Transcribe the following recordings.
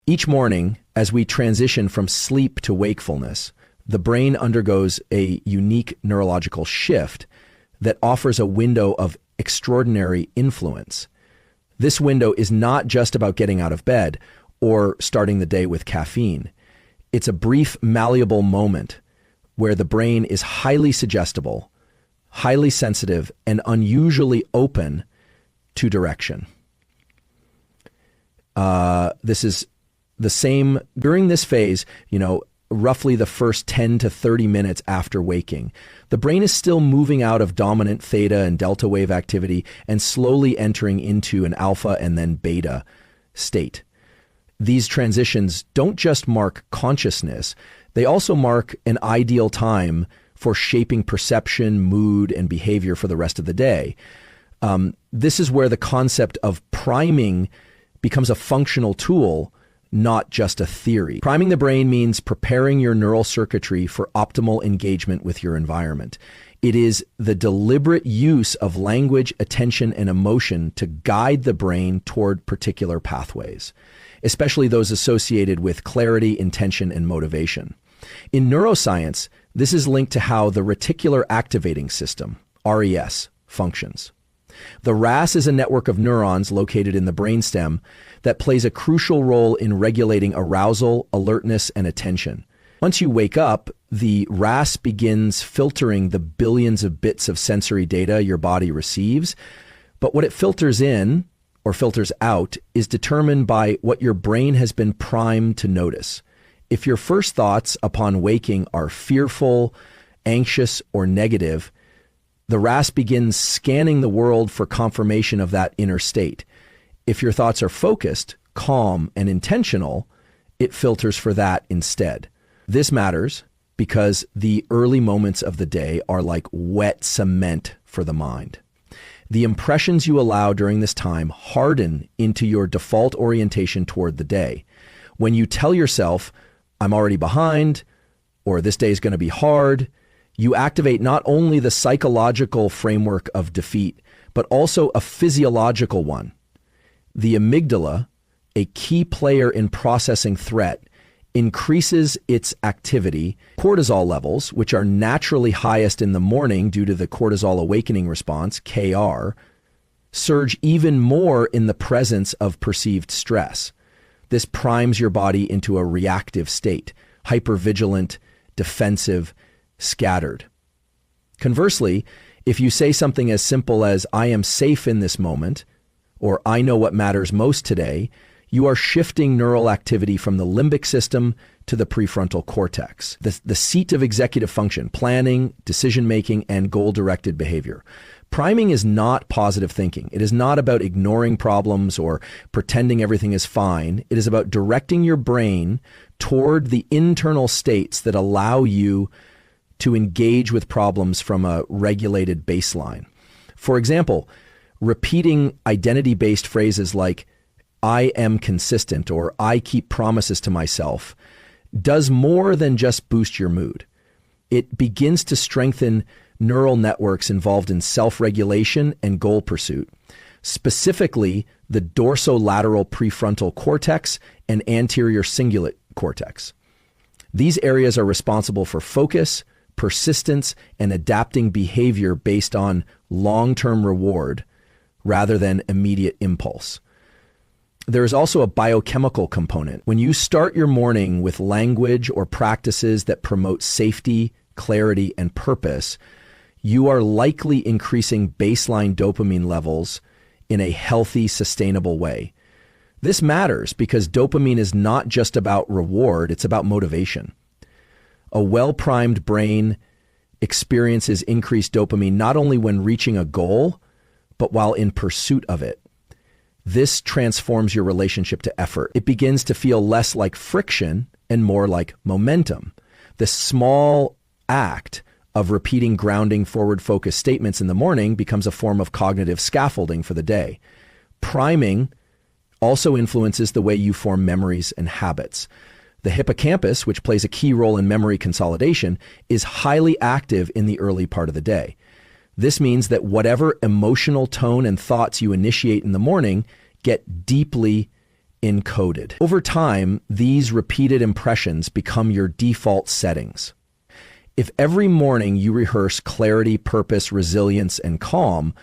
Each morning, as we transition from sleep to wakefulness, the brain undergoes a unique neurological shift that offers a window of extraordinary influence. This window is not just about getting out of bed or starting the day with caffeine. It's a brief, malleable moment where the brain is highly suggestible, highly sensitive, and unusually open to direction. This is the same during this phase, roughly the first 10 to 30 minutes after waking. The brain is still moving out of dominant theta and delta wave activity and slowly entering into an alpha and then beta state. These transitions don't just mark consciousness, they also mark an ideal time for shaping perception, mood, and behavior for the rest of the day. This is where the concept of priming becomes a functional tool, not just a theory. Priming the brain means preparing your neural circuitry for optimal engagement with your environment. It is the deliberate use of language, attention, and emotion to guide the brain toward particular pathways, especially those associated with clarity, intention, and motivation. In neuroscience, this is linked to how the reticular activating system, RES, functions. The RAS is a network of neurons located in the brainstem that plays a crucial role in regulating arousal, alertness, and attention. Once you wake up, the RAS begins filtering the billions of bits of sensory data your body receives, but what it filters in or filters out is determined by what your brain has been primed to notice. If your first thoughts upon waking are fearful, anxious, or negative, the RAS begins scanning the world for confirmation of that inner state. If your thoughts are focused, calm, and intentional, it filters for that instead. This matters because the early moments of the day are like wet cement for the mind. The impressions you allow during this time harden into your default orientation toward the day. When you tell yourself, I'm already behind, or this day is going to be hard, you activate not only the psychological framework of defeat, but also a physiological one. The amygdala, a key player in processing threat, increases its activity. Cortisol levels, which are naturally highest in the morning due to the cortisol awakening response, KR, surge even more in the presence of perceived stress. This primes your body into a reactive state, hypervigilant, defensive, scattered. Conversely, if you say something as simple as, I am safe in this moment, or I know what matters most today, you are shifting neural activity from the limbic system to the prefrontal cortex, the seat of executive function, planning, decision-making, and goal-directed behavior. Priming is not positive thinking. It is not about ignoring problems or pretending everything is fine. It is about directing your brain toward the internal states that allow you to engage with problems from a regulated baseline. For example, repeating identity-based phrases like, I am consistent, or I keep promises to myself, does more than just boost your mood. It begins to strengthen neural networks involved in self-regulation and goal pursuit, specifically the dorsolateral prefrontal cortex and anterior cingulate cortex. These areas are responsible for focus, persistence, and adapting behavior based on long-term reward rather than immediate impulse. There is also a biochemical component. When you start your morning with language or practices that promote safety, clarity, and purpose, you are likely increasing baseline dopamine levels in a healthy, sustainable way. This matters because dopamine is not just about reward, it's about motivation. A well-primed brain experiences increased dopamine not only when reaching a goal, but while in pursuit of it. This transforms your relationship to effort. It begins to feel less like friction and more like momentum. The small act of repeating grounding, forward-focused statements in the morning becomes a form of cognitive scaffolding for the day. Priming also influences the way you form memories and habits. The hippocampus, which plays a key role in memory consolidation, is highly active in the early part of the day. This means that whatever emotional tone and thoughts you initiate in the morning get deeply encoded. Over time, these repeated impressions become your default settings. If every morning you rehearse clarity, purpose, resilience, and calm,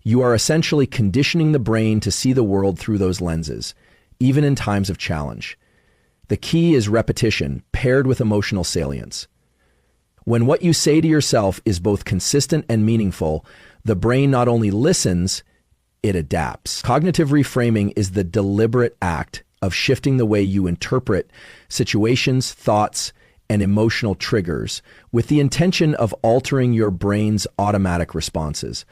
you are essentially conditioning the brain to see the world through those lenses, even in times of challenge. The key is repetition paired with emotional salience. When what you say to yourself is both consistent and meaningful, the brain not only listens, it adapts. Cognitive reframing is the deliberate act of shifting the way you interpret situations, thoughts, and emotional triggers with the intention of altering your brain's automatic responses.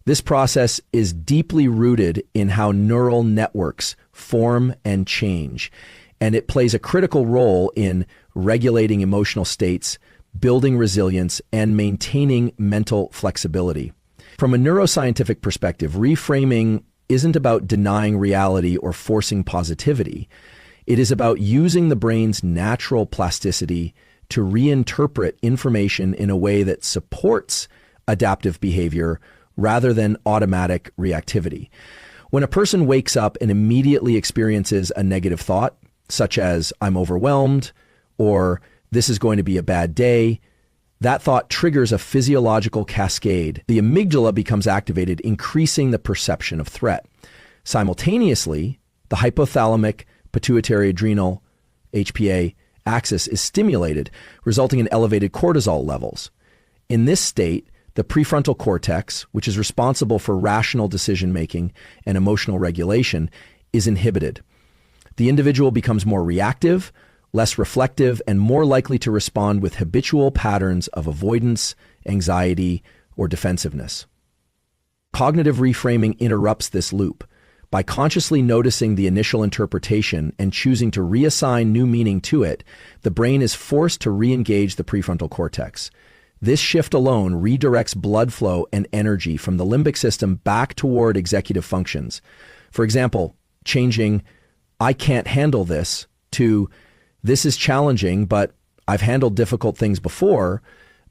This process is deeply rooted in how neural networks form and change, and it plays a critical role in regulating emotional states, building resilience, and maintaining mental flexibility. From a neuroscientific perspective, reframing isn't about denying reality or forcing positivity. It is about using the brain's natural plasticity to reinterpret information in a way that supports adaptive behavior rather than automatic reactivity. When a person wakes up and immediately experiences a negative thought, such as "I'm overwhelmed" or "this is going to be a bad day," that thought triggers a physiological cascade. The amygdala becomes activated, increasing the perception of threat. Simultaneously, the hypothalamic pituitary adrenal HPA axis is stimulated, resulting in elevated cortisol levels. In this state, the prefrontal cortex, which is responsible for rational decision-making and emotional regulation, is inhibited. The individual becomes more reactive, less reflective, and more likely to respond with habitual patterns of avoidance, anxiety, or defensiveness. Cognitive reframing interrupts this loop. By consciously noticing the initial interpretation and choosing to reassign new meaning to it, the brain is forced to re-engage the prefrontal cortex. This shift alone redirects blood flow and energy from the limbic system back toward executive functions. For example, changing "I can't handle this" to "this is challenging, but I've handled difficult things before"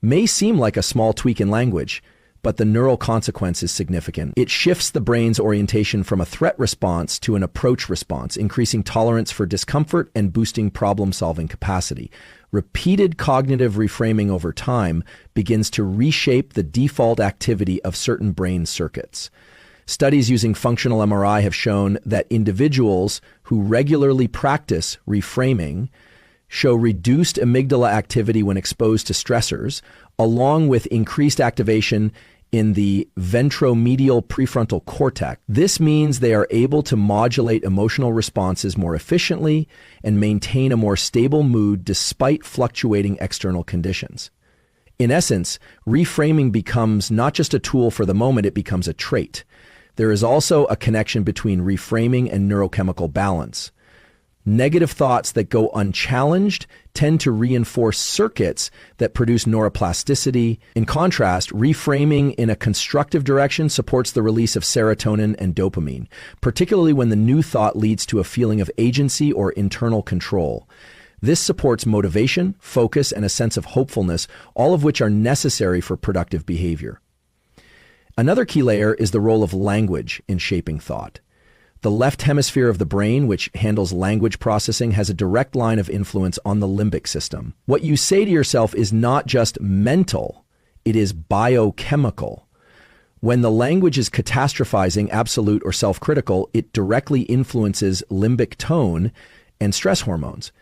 may seem like a small tweak in language, but the neural consequence is significant. It shifts the brain's orientation from a threat response to an approach response, increasing tolerance for discomfort and boosting problem-solving capacity. Repeated cognitive reframing over time begins to reshape the default activity of certain brain circuits. Studies using functional MRI have shown that individuals who regularly practice reframing show reduced amygdala activity when exposed to stressors, along with increased activation in the ventromedial prefrontal cortex. This means they are able to modulate emotional responses more efficiently and maintain a more stable mood despite fluctuating external conditions. In essence, reframing becomes not just a tool for the moment, it becomes a trait. There is also a connection between reframing and neurochemical balance. Negative thoughts that go unchallenged tend to reinforce circuits that produce neuroplasticity. In contrast, reframing in a constructive direction supports the release of serotonin and dopamine, particularly when the new thought leads to a feeling of agency or internal control. This supports motivation, focus, and a sense of hopefulness, all of which are necessary for productive behavior. Another key layer is the role of language in shaping thought. The left hemisphere of the brain, which handles language processing, has a direct line of influence on the limbic system. What you say to yourself is not just mental, it is biochemical. When the language is catastrophizing, absolute, or self-critical, it directly influences limbic tone and stress hormones.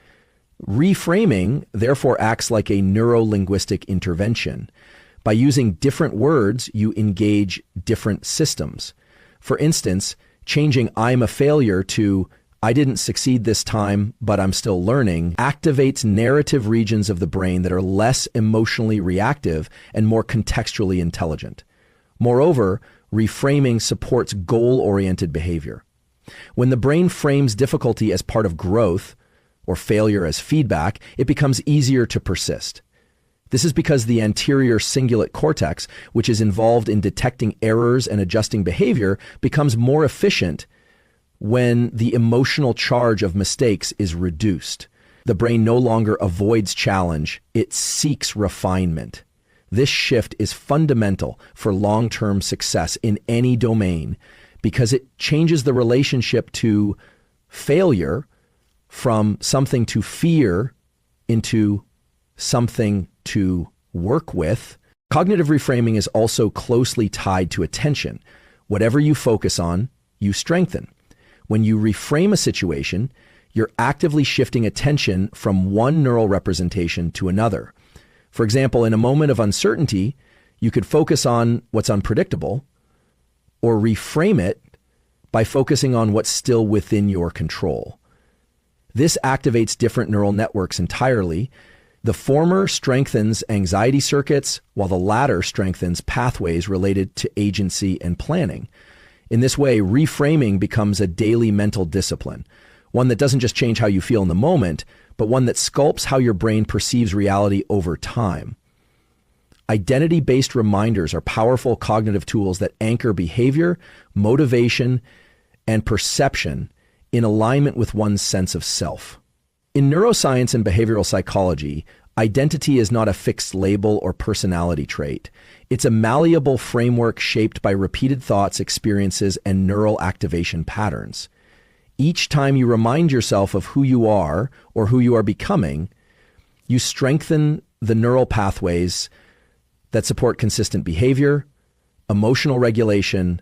Reframing, therefore, acts like a neuro-linguistic intervention. By using different words, you engage different systems. For instance, changing "I'm a failure" to "I didn't succeed this time, but I'm still learning" activates narrative regions of the brain that are less emotionally reactive and more contextually intelligent. Moreover, reframing supports goal-oriented behavior. When the brain frames difficulty as part of growth or failure as feedback, it becomes easier to persist. This is because the anterior cingulate cortex, which is involved in detecting errors and adjusting behavior, becomes more efficient when the emotional charge of mistakes is reduced. The brain no longer avoids challenge, it seeks refinement. This shift is fundamental for long-term success in any domain because it changes the relationship to failure from something to fear into something to work with. Cognitive reframing is also closely tied to attention. Whatever you focus on, you strengthen. When you reframe a situation, you're actively shifting attention from one neural representation to another. For example, in a moment of uncertainty, you could focus on what's unpredictable or reframe it by focusing on what's still within your control. This activates different neural networks entirely. The former strengthens anxiety circuits, while the latter strengthens pathways related to agency and planning. In this way, reframing becomes a daily mental discipline, one that doesn't just change how you feel in the moment, but one that sculpts how your brain perceives reality over time. Identity-based reminders are powerful cognitive tools that anchor behavior, motivation, and perception in alignment with one's sense of self. In neuroscience and behavioral psychology, identity is not a fixed label or personality trait. It's a malleable framework shaped by repeated thoughts, experiences, and neural activation patterns. Each time you remind yourself of who you are or who you are becoming, you strengthen the neural pathways that support consistent behavior, emotional regulation,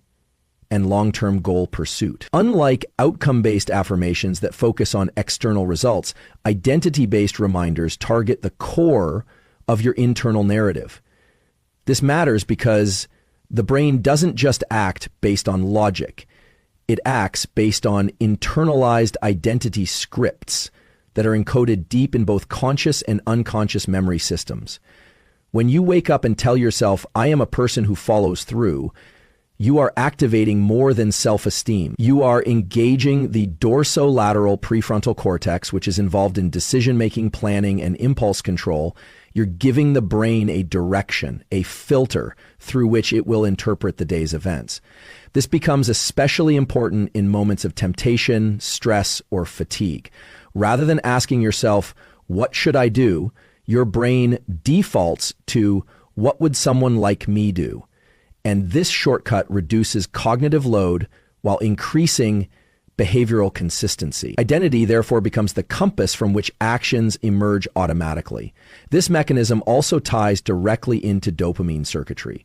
and long-term goal pursuit. Unlike outcome-based affirmations that focus on external results, identity-based reminders target the core of your internal narrative. This matters because the brain doesn't just act based on logic. It acts based on internalized identity scripts that are encoded deep in both conscious and unconscious memory systems. When you wake up and tell yourself, "I am a person who follows through," you are activating more than self-esteem. You are engaging the dorsolateral prefrontal cortex, which is involved in decision-making, planning, and impulse control. You're giving the brain a direction, a filter through which it will interpret the day's events. This becomes especially important in moments of temptation, stress, or fatigue. Rather than asking yourself, "What should I do?" your brain defaults to, "What would someone like me do?" And this shortcut reduces cognitive load while increasing behavioral consistency. Identity, therefore, becomes the compass from which actions emerge automatically. This mechanism also ties directly into dopamine circuitry.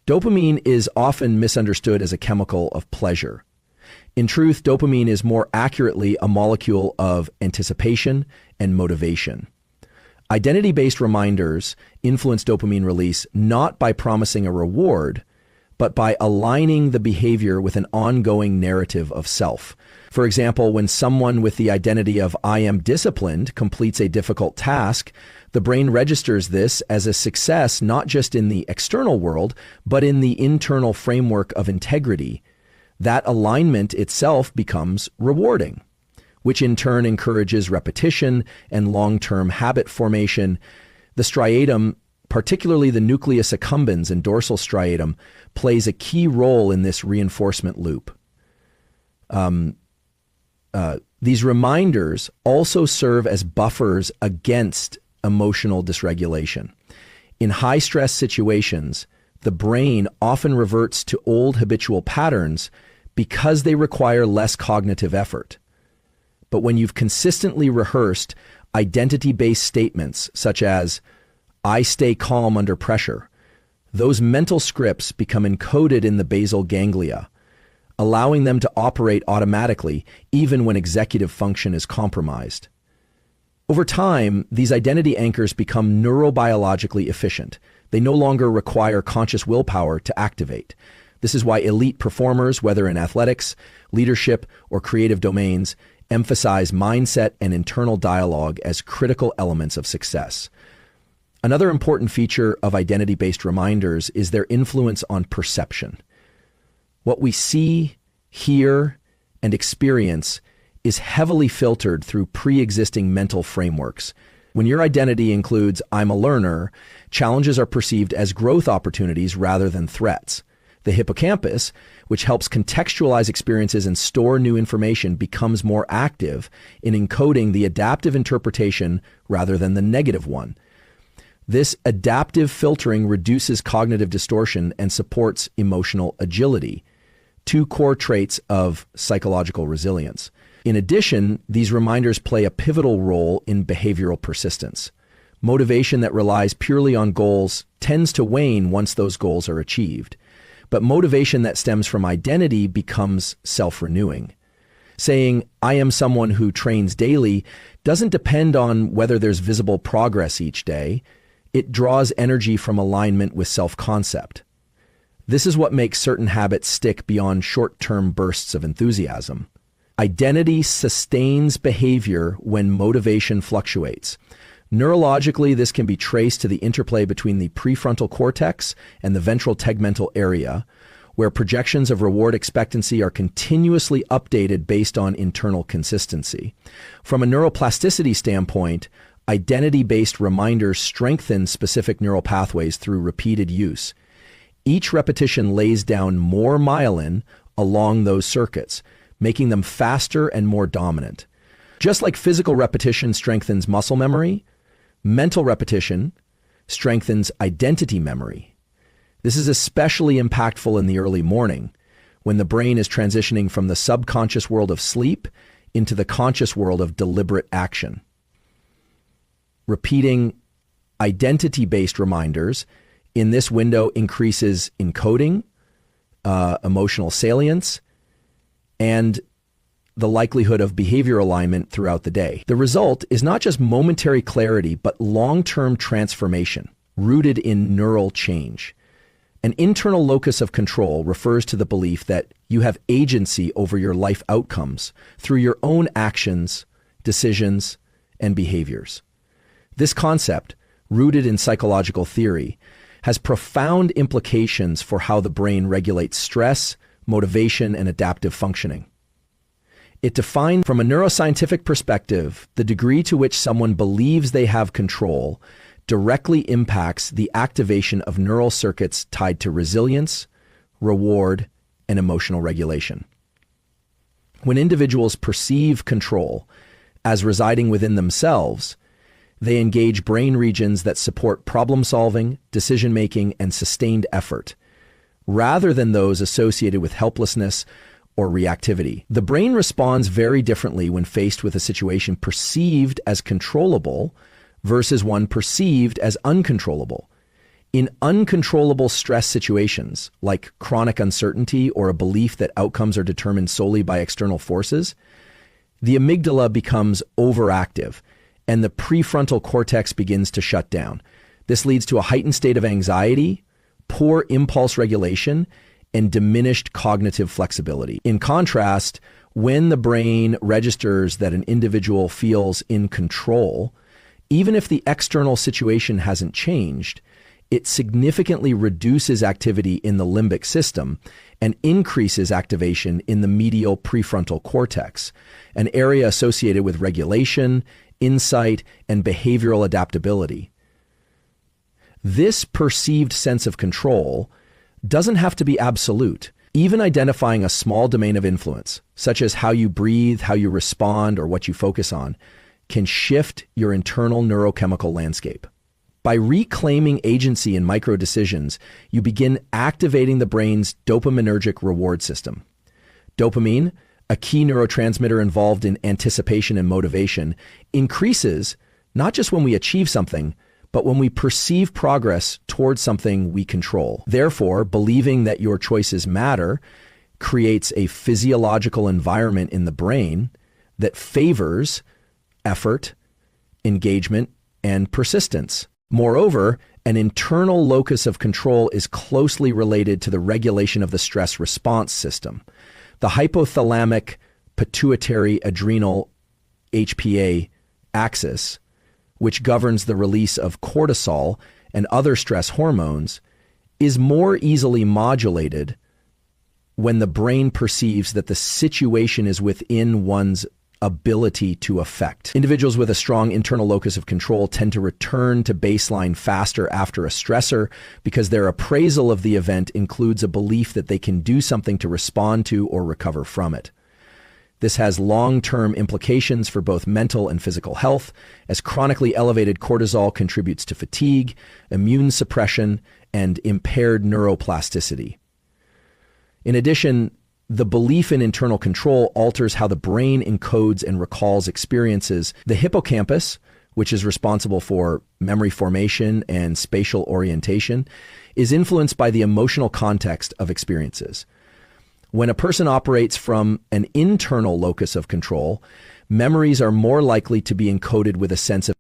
Dopamine is often misunderstood as a chemical of pleasure. In truth, dopamine is more accurately a molecule of anticipation and motivation. Identity-based reminders influence dopamine release not by promising a reward, but by aligning the behavior with an ongoing narrative of self. For example, when someone with the identity of "I am disciplined" completes a difficult task, the brain registers this as a success not just in the external world, but in the internal framework of integrity. That alignment itself becomes rewarding, which in turn encourages repetition and long-term habit formation. The striatum, particularly the nucleus accumbens and dorsal striatum, plays a key role in this reinforcement loop. These reminders also serve as buffers against emotional dysregulation. In high-stress situations, the brain often reverts to old habitual patterns because they require less cognitive effort. But when you've consistently rehearsed identity-based statements such as, "I stay calm under pressure," those mental scripts become encoded in the basal ganglia, allowing them to operate automatically even when executive function is compromised. Over time, these identity anchors become neurobiologically efficient. They no longer require conscious willpower to activate. This is why elite performers, whether in athletics, leadership, or creative domains, emphasize mindset and internal dialogue as critical elements of success. Another important feature of identity-based reminders is their influence on perception. What we see, hear, and experience is heavily filtered through pre-existing mental frameworks. When your identity includes "I'm a learner," challenges are perceived as growth opportunities rather than threats. The hippocampus, which helps contextualize experiences and store new information, becomes more active in encoding the adaptive interpretation rather than the negative one. This adaptive filtering reduces cognitive distortion and supports emotional agility, two core traits of psychological resilience. In addition, these reminders play a pivotal role in behavioral persistence. Motivation that relies purely on goals tends to wane once those goals are achieved. But motivation that stems from identity becomes self-renewing. Saying, "I am someone who trains daily," doesn't depend on whether there's visible progress each day. It draws energy from alignment with self-concept. This is what makes certain habits stick beyond short-term bursts of enthusiasm. Identity sustains behavior when motivation fluctuates. Neurologically, this can be traced to the interplay between the prefrontal cortex and the ventral tegmental area, where projections of reward expectancy are continuously updated based on internal consistency. From a neuroplasticity standpoint, identity-based reminders strengthen specific neural pathways through repeated use. Each repetition lays down more myelin along those circuits, making them faster and more dominant. Just like physical repetition strengthens muscle memory, mental repetition strengthens identity memory. This is especially impactful in the early morning, when the brain is transitioning from the subconscious world of sleep into the conscious world of deliberate action. Repeating identity-based reminders in this window increases encoding, emotional salience, and the likelihood of behavior alignment throughout the day. The result is not just momentary clarity, but long-term transformation rooted in neural change. An internal locus of control refers to the belief that you have agency over your life outcomes through your own actions, decisions, and behaviors. This concept, rooted in psychological theory, has profound implications for how the brain regulates stress, motivation, and adaptive functioning. It defines, from a neuroscientific perspective, the degree to which someone believes they have control directly impacts the activation of neural circuits tied to resilience, reward, and emotional regulation. When individuals perceive control as residing within themselves, they engage brain regions that support problem-solving, decision-making, and sustained effort, rather than those associated with helplessness or reactivity. The brain responds very differently when faced with a situation perceived as controllable versus one perceived as uncontrollable. In uncontrollable stress situations, like chronic uncertainty or a belief that outcomes are determined solely by external forces, the amygdala becomes overactive and the prefrontal cortex begins to shut down. This leads to a heightened state of anxiety, poor impulse regulation, and diminished cognitive flexibility. In contrast, when the brain registers that an individual feels in control, even if the external situation hasn't changed, it significantly reduces activity in the limbic system and increases activation in the medial prefrontal cortex, an area associated with regulation, insight, and behavioral adaptability. This perceived sense of control doesn't have to be absolute. Even identifying a small domain of influence, such as how you breathe, how you respond, or what you focus on, can shift your internal neurochemical landscape. By reclaiming agency in micro decisions, you begin activating the brain's dopaminergic reward system. Dopamine, a key neurotransmitter involved in anticipation and motivation, increases not just when we achieve something, but when we perceive progress towards something we control. Therefore, believing that your choices matter creates a physiological environment in the brain that favors effort, engagement, and persistence. Moreover, an internal locus of control is closely related to the regulation of the stress response system. The hypothalamic pituitary adrenal HPA axis, which governs the release of cortisol and other stress hormones, is more easily modulated when the brain perceives that the situation is within one's ability to affect. Individuals with a strong internal locus of control tend to return to baseline faster after a stressor because their appraisal of the event includes a belief that they can do something to respond to or recover from it. This has long-term implications for both mental and physical health, as chronically elevated cortisol contributes to fatigue, immune suppression, and impaired neuroplasticity. In addition, The belief in internal control alters how the brain encodes and recalls experiences. The hippocampus, which is responsible for memory formation and spatial orientation, is influenced by the emotional context of experiences. When a person operates from an internal locus of control, memories are more likely to be encoded with a sense of